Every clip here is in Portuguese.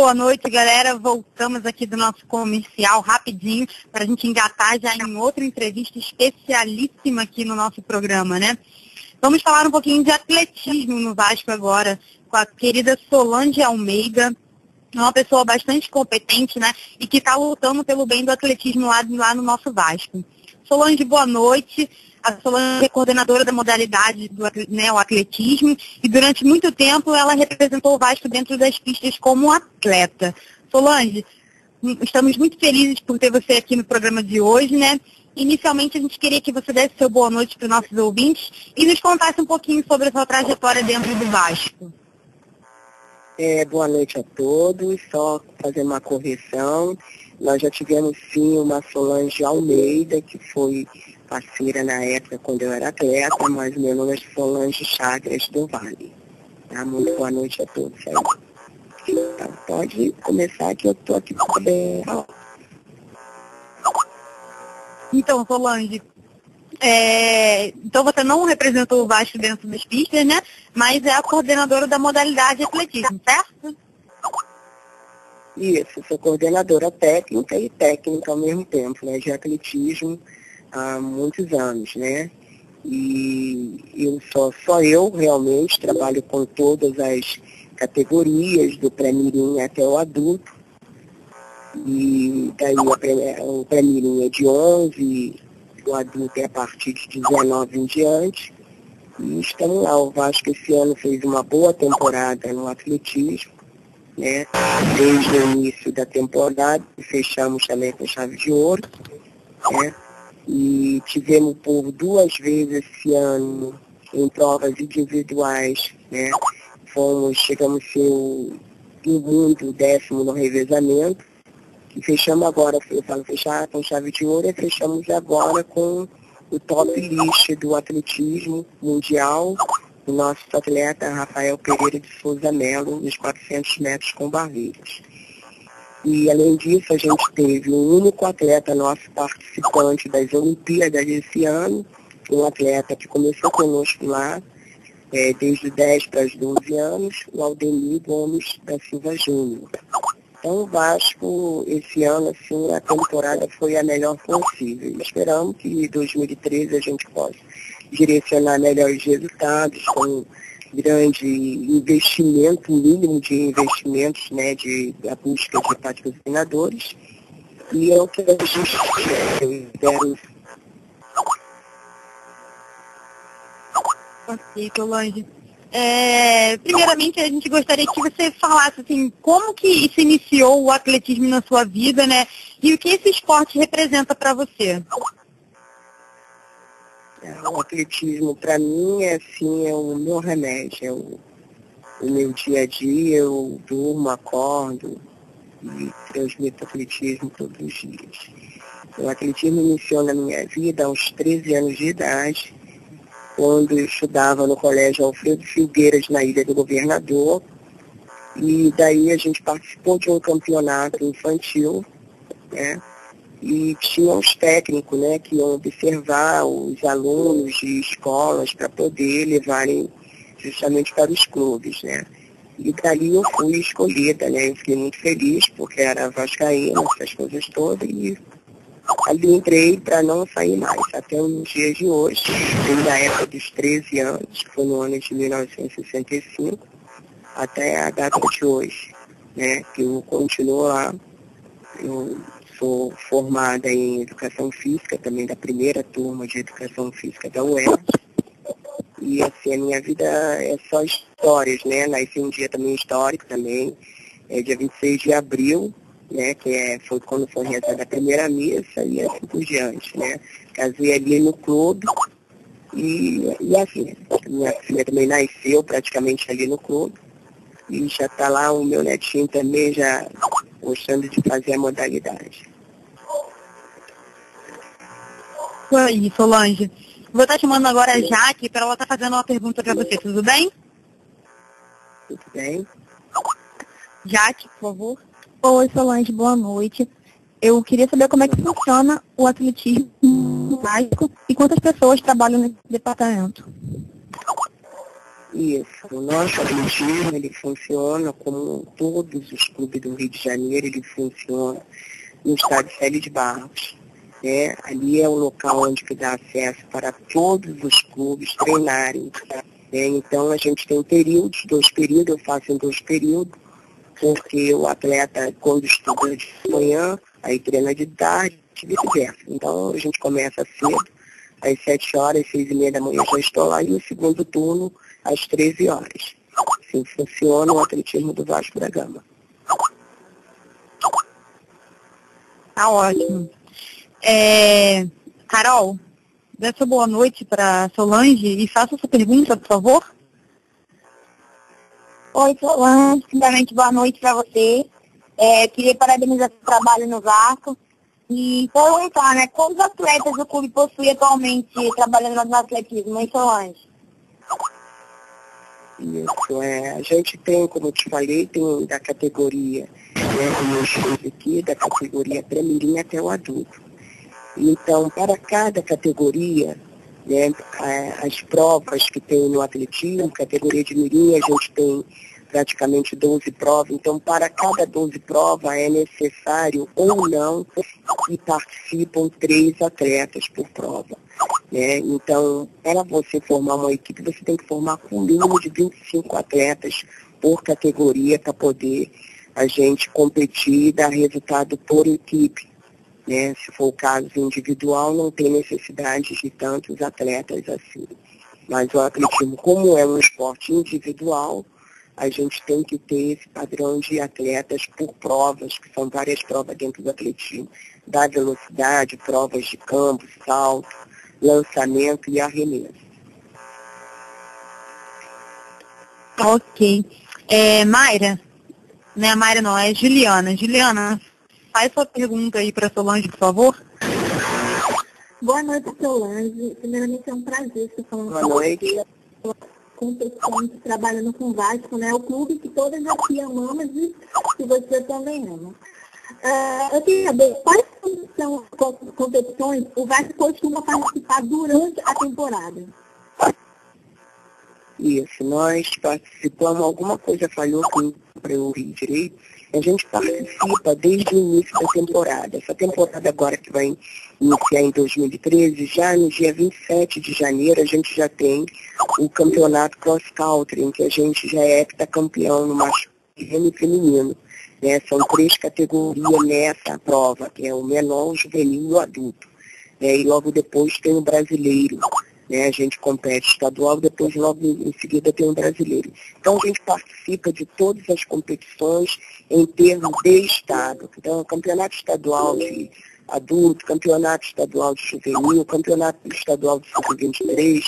boa noite, galera. Voltamos aqui do nosso comercial rapidinho para a gente engatar já em outra entrevista especialíssima aqui no nosso programa, né? Vamos falar um pouquinho de atletismo no Vasco agora, com a querida Solange Almeida, uma pessoa bastante competente, né? E que está lutando pelo bem do atletismo lá no nosso Vasco. Solange, boa noite. A Solange é coordenadora da modalidade do o atletismo e durante muito tempo ela representou o Vasco dentro das pistas como atleta. Solange, estamos muito felizes por ter você aqui no programa de hoje, né? Inicialmente a gente queria que você desse seu boa noite para os nossos ouvintes e nos contasse um pouquinho sobre a sua trajetória dentro do Vasco. Boa noite a todos, só fazer uma correção. Nós já tivemos sim uma Solange Almeida, que foi parceira na época quando eu era atleta, mas meu nome é Solange Chagas do Vale. Tá? Muito boa noite a todos aí. Então, pode começar que eu estou aqui para poder falar. Então, Solange, então você não representou o Vasco dentro das pistas, né? Mas é a coordenadora da modalidade de atletismo, certo? Isso, sou coordenadora técnica e técnica ao mesmo tempo, né? De atletismo há muitos anos, né? E só eu realmente trabalho com todas as categorias, do pré-mirim até o adulto. E daí o pré-mirim é de 11, o adulto é a partir de 19 em diante. E estamos lá, o Vasco esse ano fez uma boa temporada no atletismo, né? Desde o início da temporada, fechamos também com chave de ouro, né? E tivemos por 2 vezes esse ano em provas individuais, né? Chegamos a ser o mundo 10º no revezamento, e fechamos agora, eu falo fechar com chave de ouro, e fechamos agora com o top list do atletismo mundial, o nosso atleta Rafael Pereira de Souza Melo, nos 400 metros com barreiras. E, além disso, a gente teve um único atleta nosso participante das Olimpíadas esse ano, um atleta que começou conosco lá, desde 10 para os 12 anos, o Aldemir Gomes da Silva Júnior. Então, o Vasco, esse ano, assim, a temporada foi a melhor possível. Esperamos que em 2013 a gente possa direcionar melhores resultados, com grande investimento, mínimo de investimentos, né, da busca de patrocinadores. E é o que a gente espera. Ok, Solange. Primeiramente, a gente gostaria que você falasse assim, como que se iniciou o atletismo na sua vida, né? E o que esse esporte representa para você? O atletismo, para mim, é o meu remédio, é o meu dia a dia. Eu durmo, acordo e transmito atletismo todos os dias. O atletismo iniciou na minha vida aos 13 anos de idade, quando eu estudava no Colégio Alfredo Filgueiras, na Ilha do Governador, e daí a gente participou de um campeonato infantil, né? E tinha uns técnicos, né, que iam observar os alunos de escolas para poder levarem justamente para os clubes, né? E dali eu fui escolhida, né? Eu fiquei muito feliz porque era vascaína, essas coisas todas, e ali entrei para não sair mais, até os dias de hoje, desde a época dos 13 anos, que foi no ano de 1965, até a data de hoje, né? Que eu continuo lá. Eu sou formada em Educação Física, também da primeira turma de Educação Física da UERJ. E assim, a minha vida é só histórias, né? Nasci um dia também histórico também, dia 26 de abril, né? Foi quando foi rezada a primeira missa e assim por diante, né? Casei ali no clube e assim, minha filha também nasceu praticamente ali no clube. E já está lá o meu netinho também já gostando de fazer a modalidade. Oi, Solange. Vou estar chamando agora a Jaque para ela estar fazendo uma pergunta para você, tudo bem? Tudo bem? Jaque, por favor. Oi, Solange, boa noite. Eu queria saber como é que funciona o atletismo no Vasco e quantas pessoas trabalham nesse departamento. Isso. O nosso atletismo, ele funciona como todos os clubes do Rio de Janeiro, ele funciona no estádio Célio de Barros. Né? Ali é o local onde que dá acesso para todos os clubes treinarem. Né? Então a gente tem períodos, 2 períodos, eu faço em 2 períodos, porque o atleta, quando estuda de manhã, aí treina de tarde, e vice-versa. Então a gente começa cedo, às 7 horas, 6h30 da manhã já estou lá, e o segundo turno às 13 horas. Assim funciona o atletismo do Vasco da Gama. Tá ótimo. Carol, dê sua boa noite para Solange e faça sua pergunta, por favor. Oi, Solange. Primeiramente, boa noite para você. Queria parabenizar o trabalho no Vasco e perguntar, né, quantos atletas o clube possui atualmente trabalhando no atletismo, hein, Solange? Isso, a gente tem, como eu te falei, tem da categoria, né, como eu escrevi aqui, da categoria pré-mirim até o adulto. Então, para cada categoria, né, as provas que tem no atletismo, categoria de mirim, a gente tem praticamente 12 provas. Então, para cada 12 provas é necessário ou não que participam 3 atletas por prova. Né? Então, para você formar uma equipe, você tem que formar com um mínimo de 25 atletas por categoria para poder a gente competir e dar resultado por equipe. Né? Se for o caso individual, não tem necessidade de tantos atletas assim. Mas o atletismo, como é um esporte individual, a gente tem que ter esse padrão de atletas por provas, que são várias provas dentro do atletismo, da velocidade, provas de campo, salto, lançamento e arremesso. Ok. Mayra, não é Mayra não, é Juliana. Juliana, faz sua pergunta aí para Solange, por favor. Boa noite, Solange. Primeiramente, é um prazer estar falando Boa noite. competições, trabalhando com o Vasco, né? O clube que todas aqui amamos e que você também ama. Eu queria saber quais são as competições o Vasco costuma participar durante a temporada. Isso, nós participamos, alguma coisa falhou para eu ouvir direito, a gente participa desde o início da temporada. Essa temporada agora que vai iniciar em 2013, já no dia 27 de janeiro, a gente já tem o campeonato Cross Country, em que a gente já é heptacampeão no masculino e feminino. Né? São 3 categorias nessa prova, que é o menor, o juvenil e o adulto. E logo depois tem o brasileiro. Né? A gente compete estadual, depois logo em seguida tem o brasileiro. Então a gente participa de todas as competições em termos de estado. Então, campeonato estadual de adulto, campeonato estadual de juvenil, campeonato estadual de sub-23,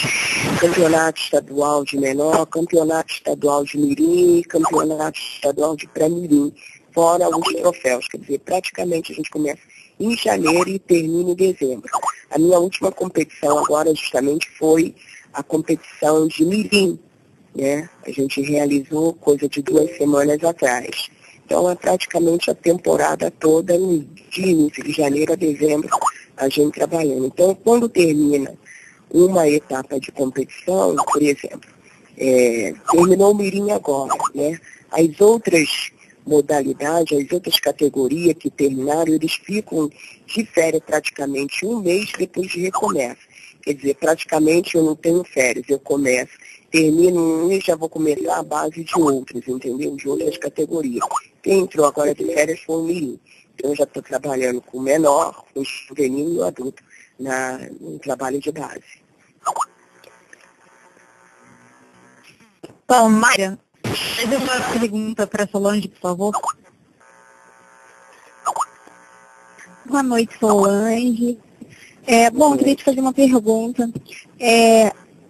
campeonato estadual de menor, campeonato estadual de mirim, campeonato estadual de pré-mirim, fora os troféus. Quer dizer, praticamente a gente começa em janeiro e termina em dezembro. A minha última competição agora justamente foi a competição de mirim, né? A gente realizou coisa de 2 semanas atrás. Então é praticamente a temporada toda, de início de janeiro a dezembro, a gente trabalhando. Então quando termina uma etapa de competição, por exemplo, terminou o mirim agora, né? As outras modalidades, as outras categorias que terminaram, eles ficam de férias praticamente 1 mês depois de recomeça. Quer dizer, praticamente eu não tenho férias, eu começo, termino um e já vou começar a base de outras, entendeu? De outras categorias. Quem entrou agora de férias foi o mirim. Então eu já estou trabalhando com o menor, com o juvenil e o adulto no trabalho de base. Bom, Mayra, faz uma pergunta para Solange, por favor. Boa noite, Solange. Bom, eu queria te fazer uma pergunta.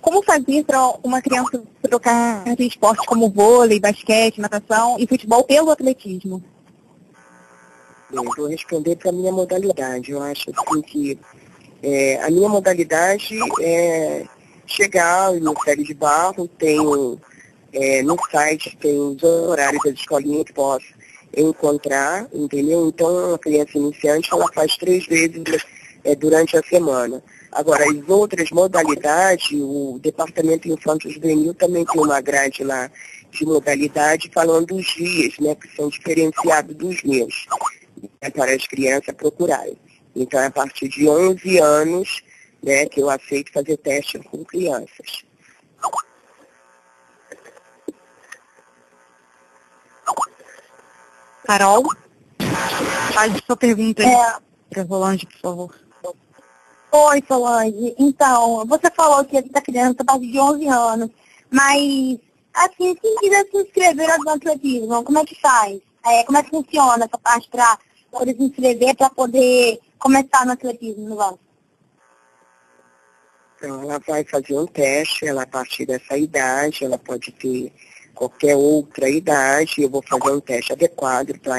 Como fazer para uma criança trocar entre esportes como vôlei, basquete, natação e futebol pelo atletismo? Bem, vou responder para a minha modalidade. Eu acho assim que a minha modalidade é chegar no Célio de Barros, tenho no site tem os horários das escolinhas que posso encontrar, entendeu? Então, a criança iniciante, ela faz 3 vezes durante a semana. Agora, as outras modalidades, o Departamento Infantil Juvenil também tem uma grade lá de modalidade falando dos dias, né, que são diferenciados dos meus, né, para as crianças procurarem. Então, é a partir de 11 anos, né, que eu aceito fazer teste com crianças. Carol, faz sua pergunta aí para Solange, por favor. Oi, Solange. Então, você falou que essa criança a partir de 11 anos, mas, assim, quem quiser se inscrever no atletismo, como é que faz? Como é que funciona essa parte para poder se inscrever, para poder começar no atletismo no Vasco? Então, ela vai fazer um teste, ela a partir dessa idade, ela pode ter qualquer outra idade, eu vou fazer um teste adequado para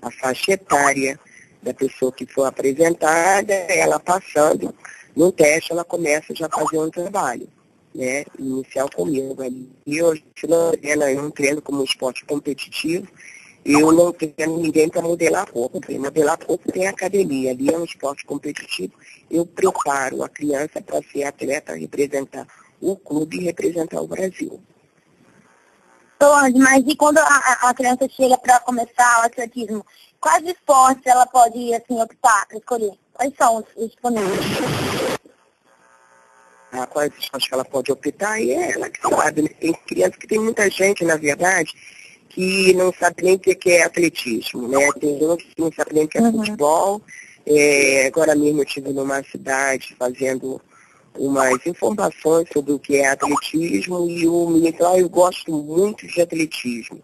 a faixa etária da pessoa que for apresentada, ela passando no teste, ela começa já a fazer um trabalho, né, inicial comigo ali. E eu não treino como esporte competitivo, eu não treino ninguém para modelar roupa. Para modelar roupa tem academia, ali é um esporte competitivo, eu preparo a criança para ser atleta, representar o clube e representar o Brasil. Solange, mas e quando a criança chega para começar o atletismo, quais esportes ela pode, assim, optar para escolher? Quais são os disponíveis? Quais esportes que ela pode optar? E é ela que sabe, né? Tem criança que tem muita gente, na verdade, que não sabe nem o que é atletismo, né? Tem gente que não sabe nem o que é futebol. Agora mesmo eu estive numa cidade fazendo umas informações sobre o que é atletismo e o menino falou, eu gosto muito de atletismo.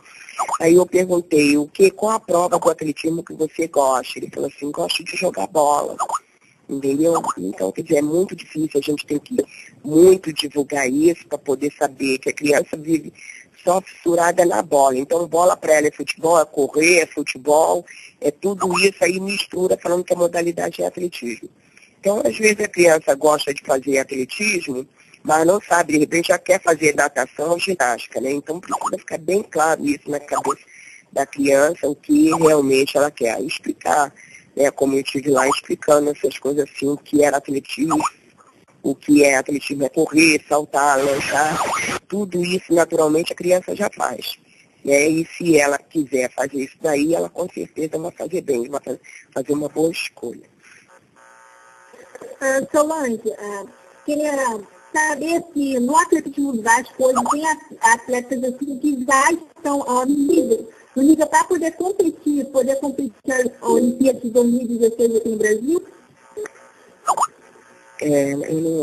Aí eu perguntei, qual a prova do atletismo que você gosta? Ele falou assim, gosto de jogar bola. Entendeu? Então, quer dizer, é muito difícil, a gente tem que muito divulgar isso para poder saber que a criança vive só fissurada na bola. Então, bola para ela é futebol, é correr, é futebol, é tudo isso aí mistura falando que a modalidade é atletismo. Então, às vezes a criança gosta de fazer atletismo, mas não sabe, de repente já quer fazer natação ou ginástica, né? Então, precisa ficar bem claro isso na cabeça da criança, o que realmente ela quer. Aí explicar, né? Como eu estive lá explicando essas coisas assim, o que era atletismo, o que é atletismo é correr, saltar, lançar, tudo isso naturalmente a criança já faz. Né? E se ela quiser fazer isso daí, ela com certeza vai fazer bem, vai fazer uma boa escolha. Solange, queria saber se no atletismo do Vasco hoje tem atletas assim, que já estão no nível para poder competir a Olimpíada de 2016 aqui no Brasil? Eu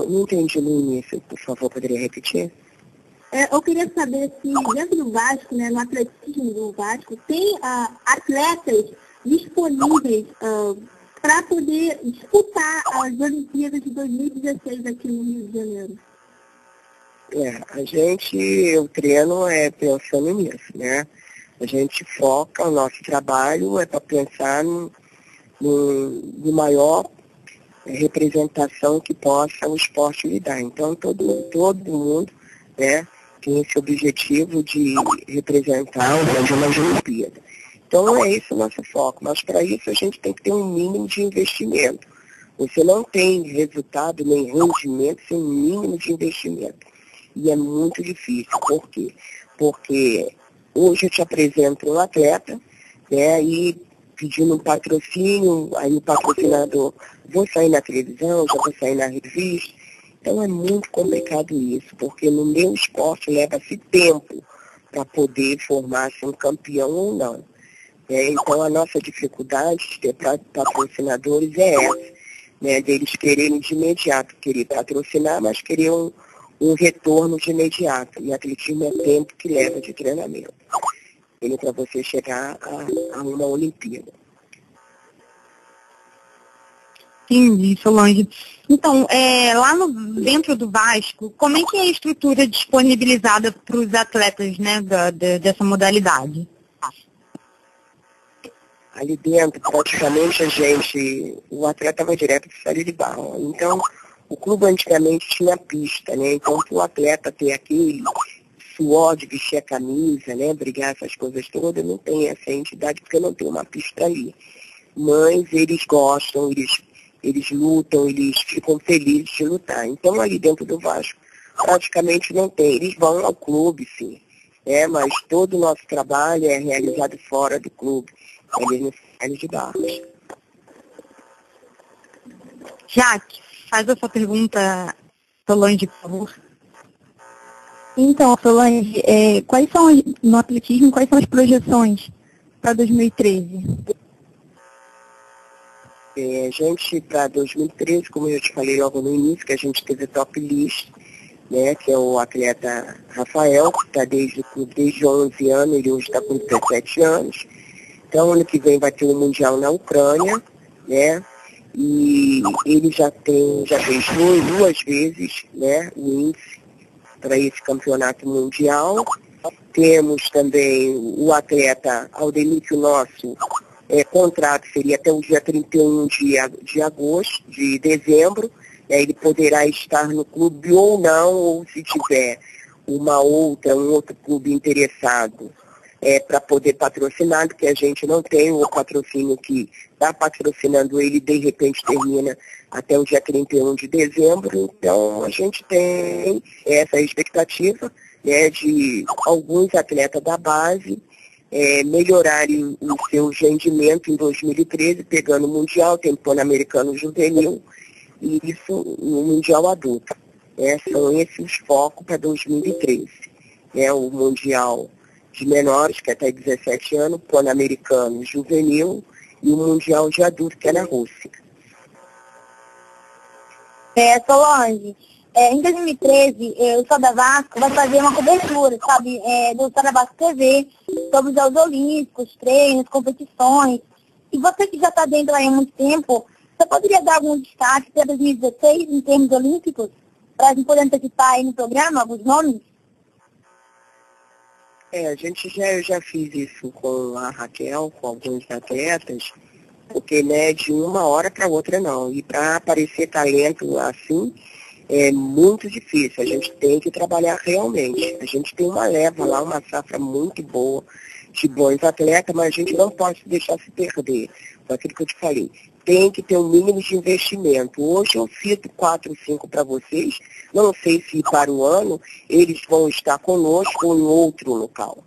não entendi no início, por favor, poderia repetir? Eu queria saber se dentro do Vasco, né, no atletismo do Vasco, tem atletas disponíveis para poder disputar as Olimpíadas de 2016 aqui no Rio de Janeiro. Eu treino pensando nisso, né? A gente foca, o nosso trabalho é para pensar no maior representação que possa o esporte lhe dar. Então, todo mundo, né, tem esse objetivo de representar uma Olimpíada. Então, é esse o nosso foco. Mas, para isso, a gente tem que ter um mínimo de investimento. Você não tem resultado nem rendimento sem um mínimo de investimento. E é muito difícil. Por quê? Porque hoje eu te apresento um atleta, né, e pedindo um patrocínio, aí o patrocinador, vou sair na televisão, já vou sair na revista. Então é muito complicado isso, porque no meu esporte leva-se tempo para poder formar-se um campeão ou não. Então a nossa dificuldade de ter patrocinadores é essa, né, deles quererem de imediato, querer patrocinar, mas querer um retorno de imediato. E atletismo é tempo que leva de treinamento. Para você chegar a uma Olimpíada. Entendi, Solange. Então, lá dentro do Vasco, como é que é a estrutura disponibilizada para os atletas, né, dessa modalidade? Ali dentro, praticamente o atleta vai direto para o série de barra. Então, o clube antigamente tinha pista, né? Então, para o atleta ter aquele suor de vestir a camisa, né, brigar essas coisas todas, não tem essa entidade porque não tem uma pista ali. Mas eles gostam, eles eles lutam, eles ficam felizes de lutar. Então, ali dentro do Vasco, praticamente não tem. Eles vão ao clube, sim, mas todo o nosso trabalho é realizado fora do clube, ali no Célio de Barros. Jaque, faz a sua pergunta, Solange, por favor. Então, Solange, quais são, no atletismo, quais são as projeções para 2013? Gente, para 2013, como eu te falei logo no início, que a gente teve top list, que é o atleta Rafael, que está desde o clube desde 11 anos, ele hoje está com 17 anos. Então, ano que vem vai ter um Mundial na Ucrânia, e ele já fez duas vezes, o índice para esse campeonato mundial. Temos também o atleta Aldemir, que o nosso contrato seria até o dia 31 de dezembro. Ele poderá estar no clube ou não, ou se tiver um outro clube interessado para poder patrocinar, porque a gente não tem o patrocínio que está patrocinando ele, de repente termina até o dia 31 de dezembro. Então, a gente tem essa expectativa de alguns atletas da base melhorarem o seu rendimento em 2013, pegando o Mundial, tem o Pan-Americano Juvenil, e isso no Mundial Adulto. São esses os focos para 2013. O Mundial de menores, que é até 17 anos, o Pan-Americano Juvenil e o Mundial de Adulto, que é na Rússia. Solange, em 2013, o Soda Vasco vai fazer uma cobertura, sabe, do Soda Vasco TV, sobre os Jogos Olímpicos, treinos, competições. E você que já está dentro aí há muito tempo, você poderia dar algum destaque para 2016 em termos olímpicos, para a gente poder antecipar aí no programa alguns nomes? Eu já fiz isso com a Raquel, com alguns atletas, porque de uma hora para outra não. E para aparecer talento assim, é muito difícil. A gente tem que trabalhar realmente. A gente tem uma leva lá, uma safra muito boa de bons atletas, mas a gente não pode deixar se perder. Foi aquilo que eu te falei. Tem que ter um mínimo de investimento. Hoje eu cito 4, 5 para vocês. Não sei se para o ano eles vão estar conosco ou em outro local.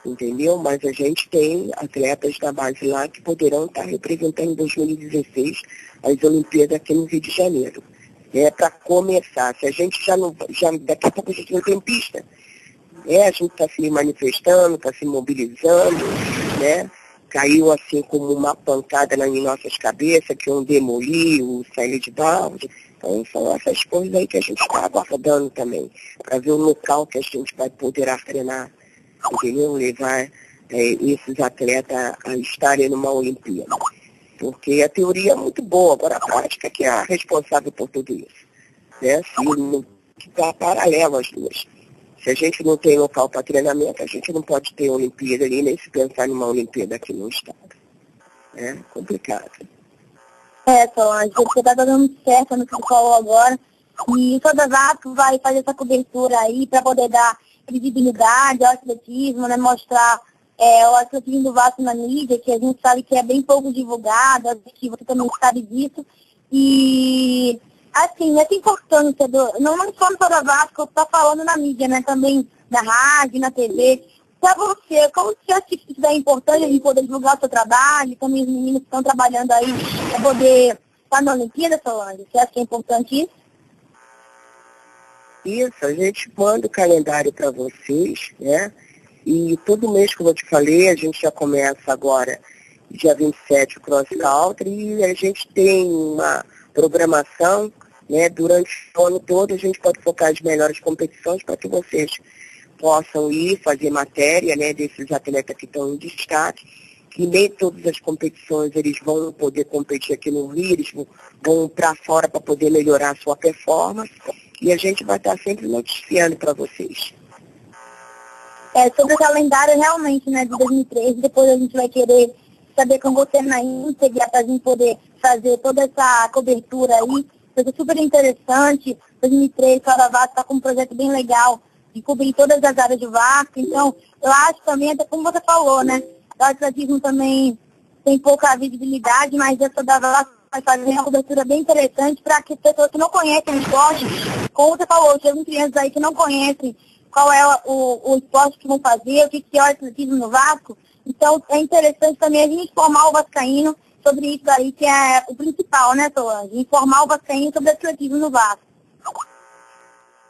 Entendeu? Mas a gente tem atletas da base lá que poderão estar representando em 2016 as Olimpíadas aqui no Rio de Janeiro. Para começar. Se a gente daqui a pouco a gente não tem pista. A gente está se manifestando, está se mobilizando, Caiu assim como uma pancada nas nossas cabeças, que iam demolir o Célio de Barros. Então são essas coisas aí que a gente está aguardando também, para ver o local que a gente vai poder treinar, entendeu? Levar esses atletas a estarem numa Olimpíada. Porque a teoria é muito boa, agora a prática que é a responsável por tudo isso. Se está paralelo as duas. Se a gente não tem local para treinamento, a gente não pode ter Olimpíada ali, nem se pensar numa Olimpíada aqui no estado. É complicado. Solange, você está dando certo no que você falou agora. E o Soda Vasco vai fazer essa cobertura aí para poder dar visibilidade ao atletismo, mostrar o atletismo do Vasco na mídia, que a gente sabe que é bem pouco divulgado, que você também sabe disso. E assim, essa importância não só no Soda Vasco, está falando na mídia, também na rádio, na TV. Para você, como você acha que isso é importante de poder divulgar o seu trabalho, também os meninos que estão trabalhando aí para poder estar na Olimpíada, Solange? Você acha que é importante isso? Isso, a gente manda o calendário para vocês, E todo mês, como eu te falei, a gente já começa agora, dia 27, o Cross Country, e a gente tem uma programação, durante o ano todo a gente pode focar as melhores competições para que vocês possam ir fazer matéria, desses atletas que estão em destaque, que nem todas as competições eles vão poder competir aqui no Rio, eles vão para fora para poder melhorar a sua performance, e a gente vai estar sempre noticiando para vocês. Sobre o calendário realmente, de 2013, depois a gente vai querer saber com você na íntegra para a gente poder fazer toda essa cobertura aí. Foi super interessante. 2013, o Soda Vasco está com um projeto bem legal de cobrir todas as áreas do Vasco. Então, eu acho também, até como você falou, o atletismo também tem pouca visibilidade, mas o Soda Vasco mas fazem uma cobertura bem interessante para que pessoas que não conhecem o esporte, como você falou, chegam crianças aí que não conhecem qual é o esporte que vão fazer, o que é o atletismo no Vasco. Então, é interessante também a gente informar o vascaíno sobre isso aí, que é o principal, né, Solange? Informar o vascaíno sobre o atletismo no Vasco.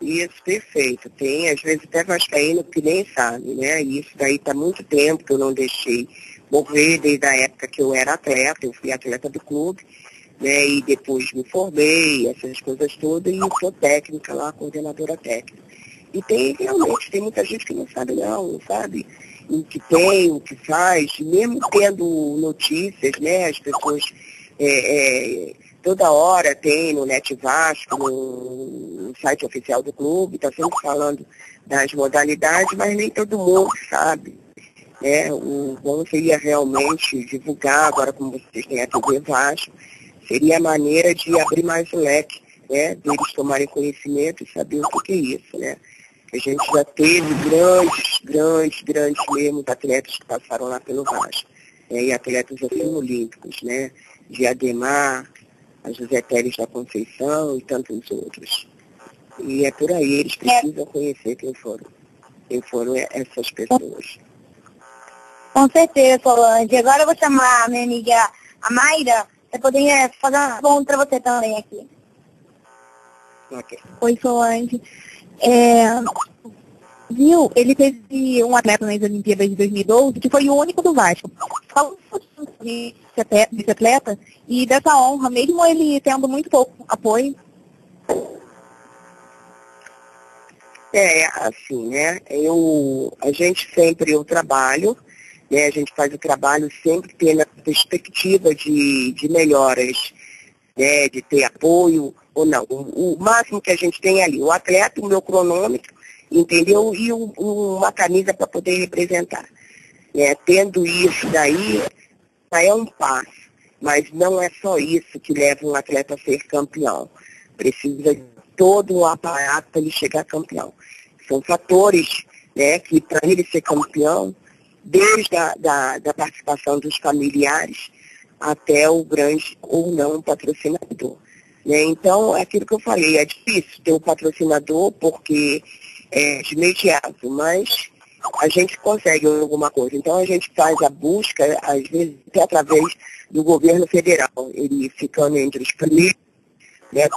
Isso, perfeito. Tem, às vezes, até vascaíno que nem sabe, né? E isso daí está muito tempo que eu não deixei morrer, desde a época que eu era atleta, eu fui atleta do clube, né? E depois me formei, essas coisas todas, e sou técnica lá, coordenadora técnica. E realmente, tem muita gente que não sabe o que tem, o que faz, mesmo tendo notícias, né? As pessoas toda hora tem no Net Vasco, no site oficial do clube, está sempre falando das modalidades, mas nem todo mundo sabe. O bom seria realmente divulgar, agora como vocês têm a TV Vasco, seria a maneira de abrir mais o leque, né? Deles tomarem conhecimento e saber o que é isso, né? A gente já teve grandes mesmo atletas que passaram lá pelo Vasco, e atletas assim olímpicos, né? De Ademar, a José Teles da Conceição e tantos outros. E é por aí, eles precisam conhecer quem foram essas pessoas. Com certeza, Solange. Agora eu vou chamar a minha amiga a Mayra para poder fazer uma pergunta para você também aqui. Ok. Oi, Solange. Viu, ele teve um atleta nas Olimpíadas de 2012 que foi o único do Vasco. Fala um pouquinho desse atleta e dessa honra, mesmo ele tendo muito pouco apoio. Assim, né? A gente sempre, eu trabalho, né? A gente faz o trabalho sempre tendo a perspectiva de melhoras, né? De ter apoio ou não. O máximo que a gente tem ali, o atleta, o meu cronômetro, entendeu? E uma camisa para poder representar. Tendo isso daí, já é um passo. Mas não é só isso que leva um atleta a ser campeão. Precisa de todo um aparato para ele chegar campeão. São fatores, né, que para ele ser campeão, desde da participação dos familiares até o grande ou não patrocinador. Né? Então, é aquilo que eu falei, é difícil ter um patrocinador porque é de imediato, mas a gente consegue alguma coisa. Então, a gente faz a busca, às vezes, até através do governo federal, ele ficando entre os primeiros, né,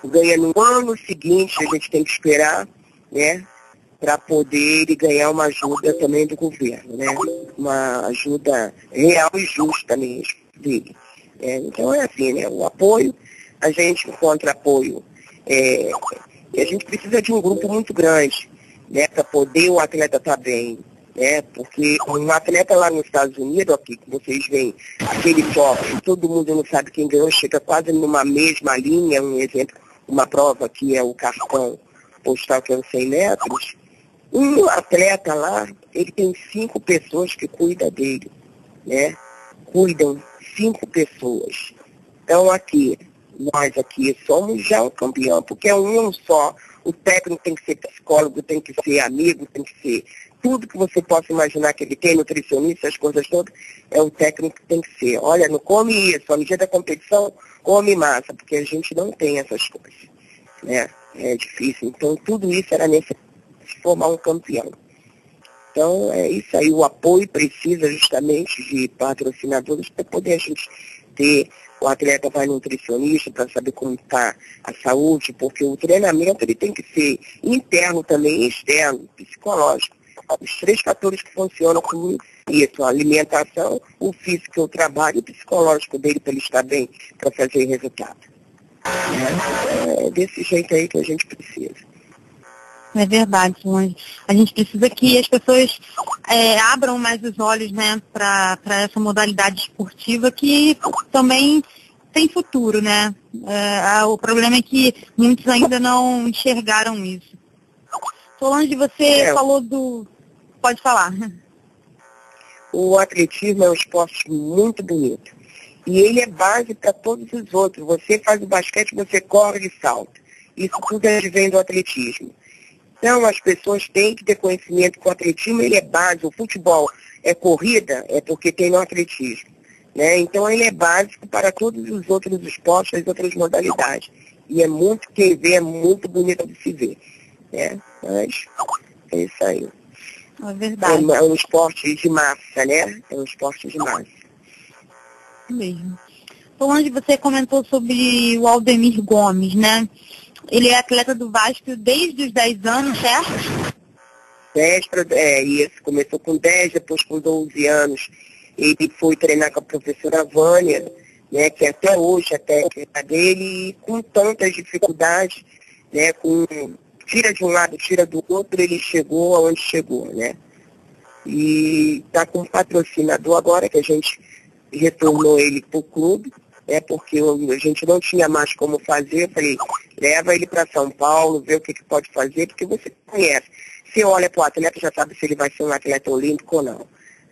ganha no ano seguinte, a gente tem que esperar, né, para poder ele ganhar uma ajuda também do governo, né, uma ajuda real e justa mesmo dele. Então é assim, né, o apoio, a gente encontra apoio, e a gente precisa de um grupo muito grande, né, para poder o atleta estar bem, né, porque um atleta lá nos Estados Unidos, aqui que vocês veem, aquele top, todo mundo não sabe quem ganhou, chega quase numa mesma linha, um exemplo, uma prova que é o cartão postal, que é os 100 metros, um atleta lá, ele tem 5 pessoas que cuidam dele, né? Cuidam 5 pessoas. Então nós aqui somos já um campeão, porque é um só. O técnico tem que ser psicólogo, tem que ser amigo, tem que ser tudo que você possa imaginar que ele tem, nutricionista, as coisas todas, o técnico que tem que ser. Olha, não come isso, no dia da competição, come massa, porque a gente não tem essas coisas, né? É difícil. Então, tudo isso era necessário formar um campeão. Então, é isso aí. O apoio precisa justamente de patrocinadores para poder a gente ter. O atleta vai no nutricionista para saber como está a saúde, porque o treinamento ele tem que ser interno também e externo, psicológico. Os 3 fatores que funcionam com isso, a alimentação, o físico, o trabalho, o psicológico dele para ele estar bem, para fazer resultado. É desse jeito aí que a gente precisa. É verdade, Solange. A gente precisa que as pessoas abram mais os olhos, né, para essa modalidade esportiva que também tem futuro, né? O problema é que muitos ainda não enxergaram isso. Solange, você falou do... Pode falar. O atletismo é um esporte muito bonito. E ele é base para todos os outros. Você faz o basquete, você corre e salta. Isso tudo vem do atletismo. Então, as pessoas têm que ter conhecimento que o atletismo ele é base. O futebol é corrida, é porque tem no atletismo. né? Então ele é básico para todos os outros esportes, as outras modalidades. E é muito, quem vê é muito bonito de se ver, né? Mas é isso aí. É verdade. É um esporte de massa, né? É um esporte de massa. Mesmo. Solange, você comentou sobre o Aldemir Gomes, né? Ele é atleta do Vasco desde os 10 anos, certo? 10 isso, começou com 10, depois com 12 anos. Ele foi treinar com a professora Vânia, né, que até hoje a técnica dele, e com tantas dificuldades, né, tira de um lado, tira do outro, ele chegou aonde chegou, né? E está com um patrocinador agora, que a gente retornou ele para o clube, né, porque a gente não tinha mais como fazer. Eu falei, leva ele para São Paulo, vê o que pode fazer, porque você conhece. Você olha para o atleta, já sabe se ele vai ser um atleta olímpico ou não.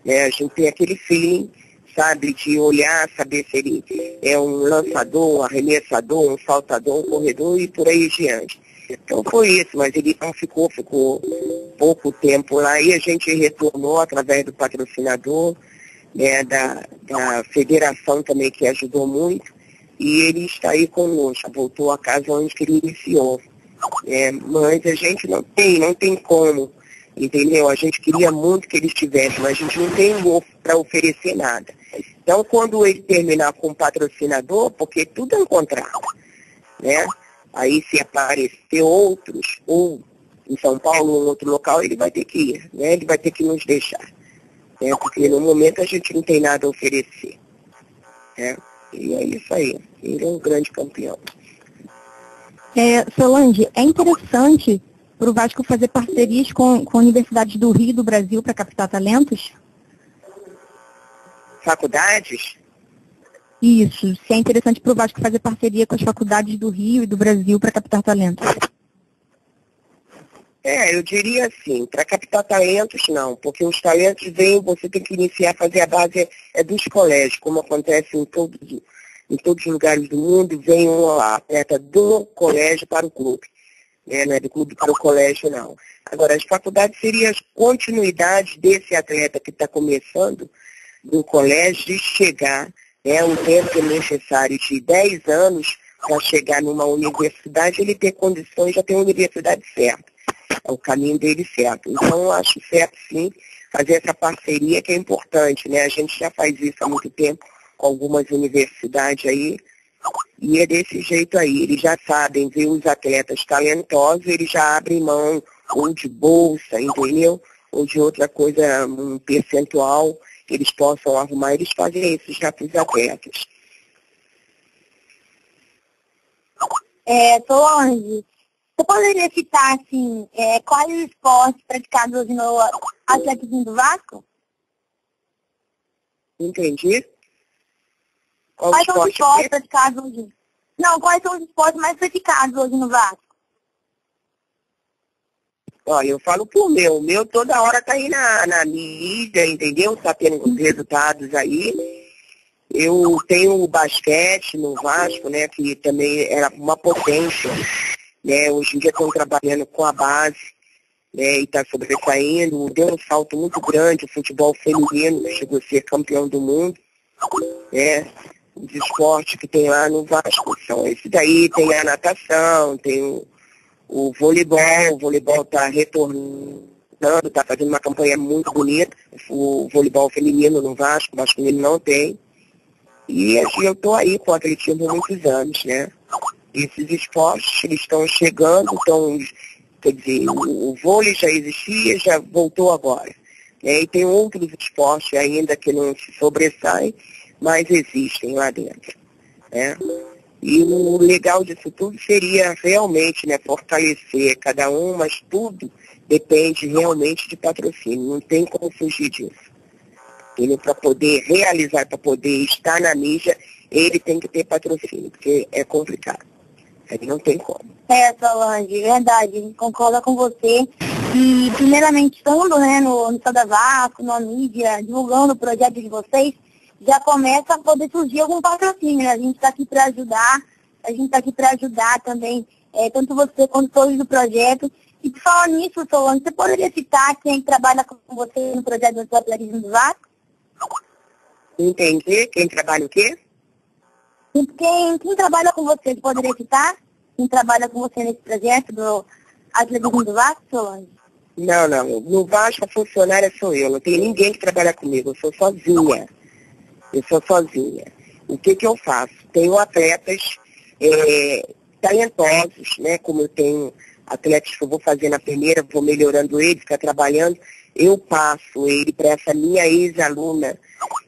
Né? A gente tem aquele feeling, sabe, de olhar, saber se ele é um lançador, um arremessador, um saltador, um corredor e por aí diante. Então foi isso, mas ele não ficou pouco tempo lá e a gente retornou através do patrocinador, né, da federação também, que ajudou muito, e ele está aí conosco, voltou à casa onde ele iniciou. Mas a gente não tem como, entendeu? A gente queria muito que ele estivesse, mas a gente não tem para oferecer nada. Então, quando ele terminar com o patrocinador, porque tudo é um contrato, né? Aí, se aparecer outros, ou em São Paulo ou em outro local, ele vai ter que ir, né? Ele vai ter que nos deixar, né? Porque no momento a gente não tem nada a oferecer, né? E é isso aí. Ele é um grande campeão. Solange, é interessante para o Vasco fazer parcerias com universidades do Rio e do Brasil para captar talentos? Faculdades? Isso, se é interessante para o Vasco fazer parceria com as faculdades do Rio e do Brasil para captar talentos. Eu diria assim, para captar talentos não, porque os talentos vêm, você tem que iniciar a fazer a base dos colégios, como acontece em todos os lugares do mundo, vem um atleta do colégio para o clube, né? Não é do clube para o colégio não. Agora, as faculdades seriam as continuidades desse atleta que está começando no colégio de chegar, um tempo necessário de 10 anos para chegar numa universidade, ele ter condições, já ter uma universidade certa. É o caminho dele certo. Então, eu acho certo, sim, fazer essa parceria que é importante, né? A gente já faz isso há muito tempo com algumas universidades aí, e é desse jeito aí. Eles já sabem ver os atletas talentosos, eles já abrem mão ou de bolsa, entendeu? Ou de outra coisa, um percentual que eles possam arrumar, eles fazem isso já para os atletas. Solange, você poderia citar, assim, quais esportes praticados hoje no atletismo do Vasco? Entendi. Quais são os esportes praticados hoje? Não, quais são os esportes mais praticados hoje no Vasco? Olha, eu falo por meu. O meu toda hora tá aí na mídia, entendeu? Tá tendo os resultados aí. Eu tenho o basquete no Vasco, né? Que também era uma potência, né? Hoje em dia estão trabalhando com a base, né? E está sobressaindo. Deu um salto muito grande o futebol feminino, que chegou a ser campeão do mundo, né? Os esportes que tem lá no Vasco são esse daí. Tem a natação, tem o voleibol está retornando, está fazendo uma campanha muito bonita, o voleibol feminino no Vasco, o masculino não tem. E eu estou aí com o atletismo há muitos anos, né? Esses esportes, eles estão chegando, quer dizer, o vôlei já existia, já voltou agora. Né? E tem outros esportes ainda que não se sobressaem, mas existem lá dentro, né? E o legal disso tudo seria realmente, né, fortalecer cada um, mas tudo depende realmente de patrocínio, não tem como fugir disso. Ele, para poder realizar, para poder estar na mídia, ele tem que ter patrocínio, porque é complicado. Aí não tem como. Solange, verdade, concordo com você. E primeiramente estando, né, no Estado da Vasco, na mídia, divulgando o projeto de vocês, já começa a poder surgir algum patrocínio, né? A gente está aqui para ajudar, também, tanto você quanto todos do projeto. E por falar nisso, Solange, você poderia citar quem trabalha com você no projeto do atletismo do Vasco? Entendi. Quem trabalha o quê? Quem trabalha com você poderia citar? Quem trabalha com você nesse projeto do atletismo do Vasco, Solange? Não. No Vasco, a funcionária sou eu. Não tem ninguém que trabalha comigo. Eu sou sozinha. O que eu faço? Tenho atletas talentosos, né? Como eu tenho atletas que eu vou fazer na primeira, vou melhorando ele, ficar trabalhando. Eu passo ele para essa minha ex-aluna,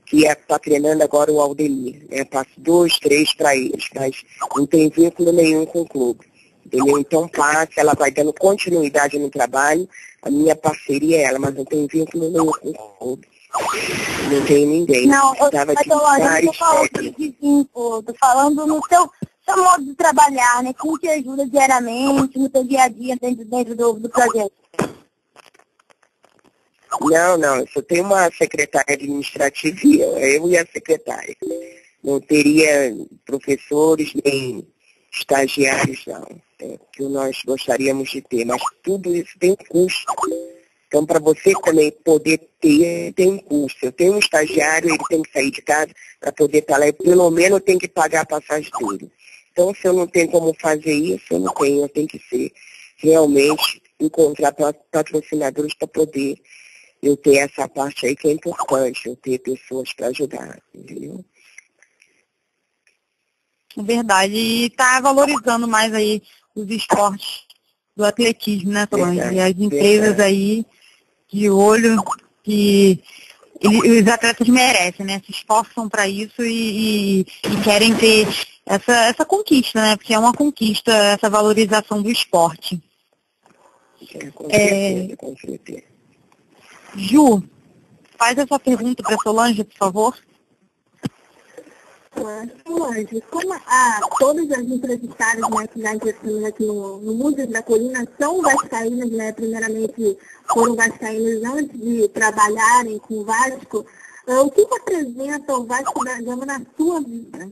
que está treinando agora o Aldemir. Né? Passo 2, 3 para eles, mas não tem vínculo nenhum com o clube. Entendeu? Então passa, ela vai dando continuidade no trabalho, a minha parceria é ela, mas não tem vínculo nenhum com o clube. Não tem ninguém. Não, eu tô falando no seu modo de trabalhar, né? Quem te ajuda diariamente, no seu dia a dia dentro do projeto. Não, eu só tenho uma secretária administrativa, eu e a secretária. Não teria professores nem estagiários, não, que nós gostaríamos de ter, mas tudo isso tem um custo. Então, para você também poder ter, tem um custo. Eu tenho um estagiário, ele tem que sair de casa para poder estar lá, e pelo menos eu tenho que pagar a passagem dele. Então, se eu não tenho como fazer isso, eu tenho que ser realmente encontrar patrocinadores para poder eu ter essa parte aí que é importante, eu ter pessoas para ajudar, entendeu? Verdade. E está valorizando mais aí os esportes do atletismo, né, Solange? E as empresas aí de olho que os atletas merecem, né? Se esforçam para isso e querem ter essa conquista, né? Porque é uma conquista, essa valorização do esporte. Com certeza. Ju, faz essa pergunta para Solange, por favor. Solange, como todas as entrevistadas, né, que já entrevistamos aqui no Músicas da Colina são vascaínas, né, primeiramente foram vascaínas antes de trabalharem com o Vasco, o que representa o Vasco da Gama na sua vida?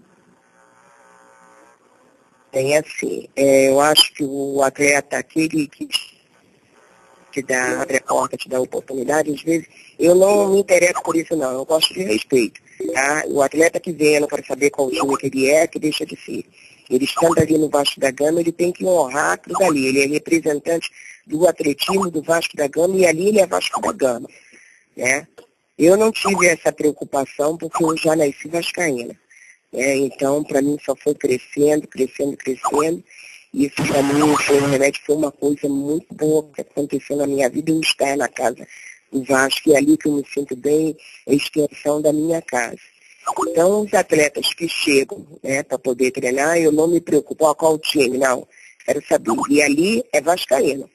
Tem assim, eu acho que o atleta, aquele que te dá, abre a porta, te dá oportunidade, às vezes eu não me interesso por isso não, eu gosto de respeito. Tá? O atleta que vem, eu não quero saber qual time que ele é, que deixa de ser. Ele estando ali no Vasco da Gama, ele tem que honrar aquilo dali. Ele é representante do atletismo do Vasco da Gama e ali ele é Vasco da Gama. Né? Eu não tive essa preocupação porque eu já nasci vascaína. Né? Então, para mim, só foi crescendo. Isso para mim foi um remédio, foi uma coisa muito boa que aconteceu na minha vida, eu estar na casa do Vasco, e é ali que eu me sinto bem, é a extensão da minha casa. Então, os atletas que chegam, né, para poder treinar, eu não me preocupo, qual time, não, quero saber. E ali é vascaíno,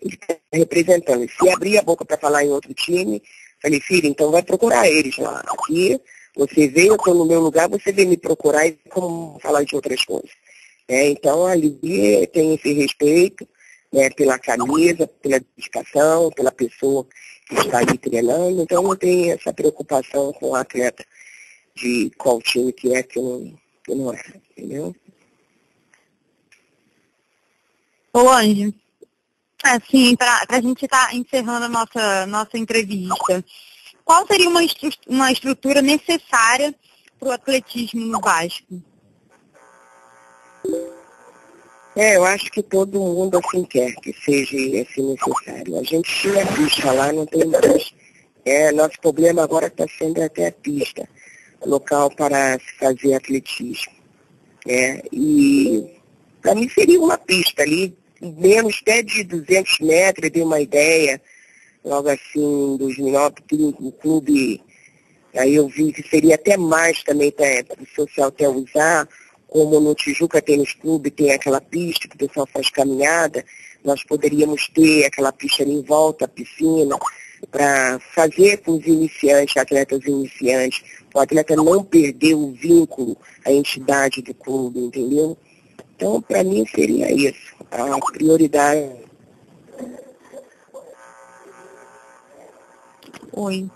ele está representando. Se abrir a boca para falar em outro time, falei, filho, então vai procurar eles lá. Aqui, você veio, eu estou no meu lugar, você vem me procurar e como falar de outras coisas. Então, ali tem esse respeito, né, pela camisa, pela dedicação, pela pessoa que está ali treinando. Então, não tem essa preocupação com o atleta de qual time que é, que não é, entendeu? Solange, assim, para a gente estar encerrando a nossa entrevista, qual seria uma estrutura necessária para o atletismo no Vasco? Eu acho que todo mundo assim quer que seja assim necessário. A gente tinha a pista lá, não tem mais. Nosso problema agora está sendo até a pista, local para se fazer atletismo. E para mim seria uma pista ali, menos até de 200 metros, eu dei uma ideia, logo assim, em 2009, o clube, aí eu vi que seria até mais também para o social até usar. Como no Tijuca Tênis Clube tem aquela pista que o pessoal faz caminhada, nós poderíamos ter aquela pista ali em volta, a piscina, para fazer com os iniciantes, atletas iniciantes, o atleta não perder o vínculo, a entidade do clube, entendeu? Então, para mim, seria isso, a prioridade. Oi.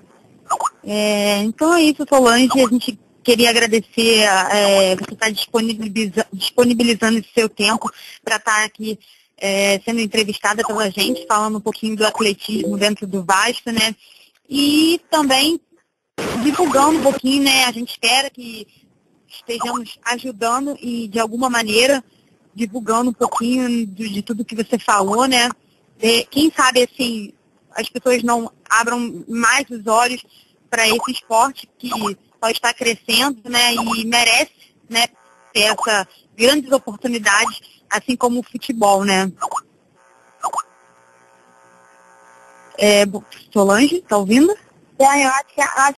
Então é isso, Solange, a gente queria agradecer você estar disponibilizando esse seu tempo para estar aqui sendo entrevistada pela gente, falando um pouquinho do atletismo dentro do Vasco, né? E também divulgando um pouquinho, né? A gente espera que estejamos ajudando e, de alguma maneira, divulgando um pouquinho de tudo que você falou, né? Quem sabe, assim, as pessoas não abram mais os olhos para esse esporte que só está crescendo, né? E merece, né, ter essa grandes oportunidades, assim como o futebol, né? Solange, tá ouvindo? Eu acho